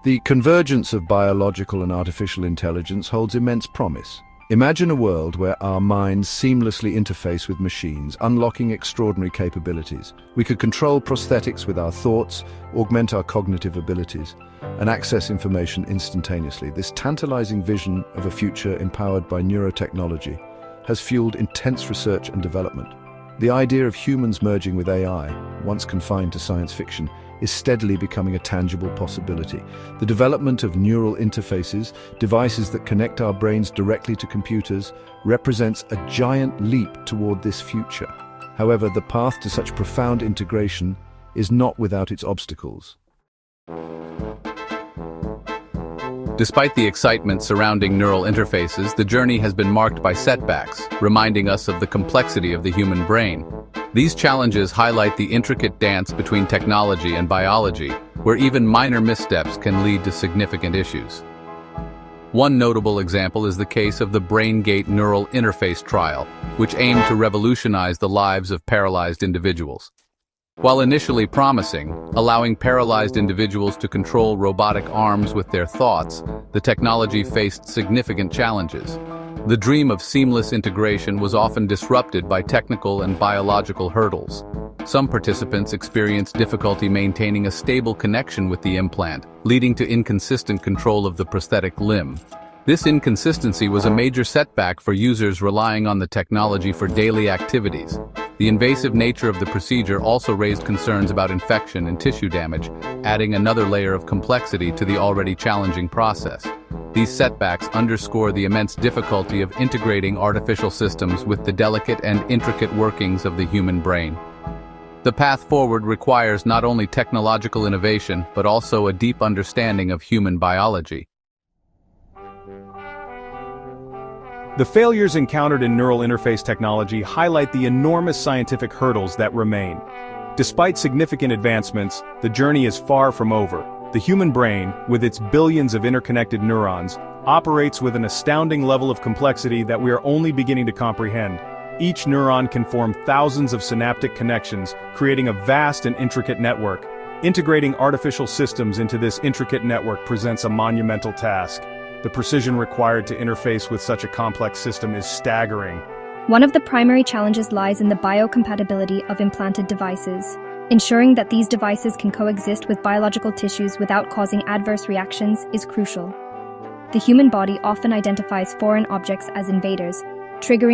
The convergence of biological and artificial intelligence holds immense promise. Imagine a world where our minds seamlessly interface with machines, unlocking extraordinary capabilities. We could control prosthetics with our thoughts, augment our cognitive abilities, and access information instantaneously. This tantalizing vision of a future empowered by neurotechnology has fueled intense research and development. The idea of humans merging with AI, once confined to science fiction, is steadily becoming a tangible possibility. The development of neural interfaces, devices that connect our brains directly to computers, represents a giant leap toward this future. However, the path to such profound integration is not without its obstacles. Despite the excitement surrounding neural interfaces, the journey has been marked by setbacks, reminding us of the complexity of the human brain. These challenges highlight the intricate dance between technology and biology, where even minor missteps can lead to significant issues. One notable example is the case of the BrainGate neural interface trial, which aimed to revolutionize the lives of paralyzed individuals. While initially promising, allowing paralyzed individuals to control robotic arms with their thoughts, the technology faced significant challenges. The dream of seamless integration was often disrupted by technical and biological hurdles. Some participants experienced difficulty maintaining a stable connection with the implant, leading to inconsistent control of the prosthetic limb. This inconsistency was a major setback for users relying on the technology for daily activities. The invasive nature of the procedure also raised concerns about infection and tissue damage, adding another layer of complexity to the already challenging process. These setbacks underscore the immense difficulty of integrating artificial systems with the delicate and intricate workings of the human brain. The path forward requires not only technological innovation, but also a deep understanding of human biology. The failures encountered in neural interface technology highlight the enormous scientific hurdles that remain. Despite significant advancements, the journey is far from over. The human brain, with its billions of interconnected neurons, operates with an astounding level of complexity that we are only beginning to comprehend. Each neuron can form thousands of synaptic connections, creating a vast and intricate network. Integrating artificial systems into this intricate network presents a monumental task. The precision required to interface with such a complex system is staggering. One of the primary challenges lies in the biocompatibility of implanted devices. Ensuring that these devices can coexist with biological tissues without causing adverse reactions is crucial. The human body often identifies foreign objects as invaders, triggering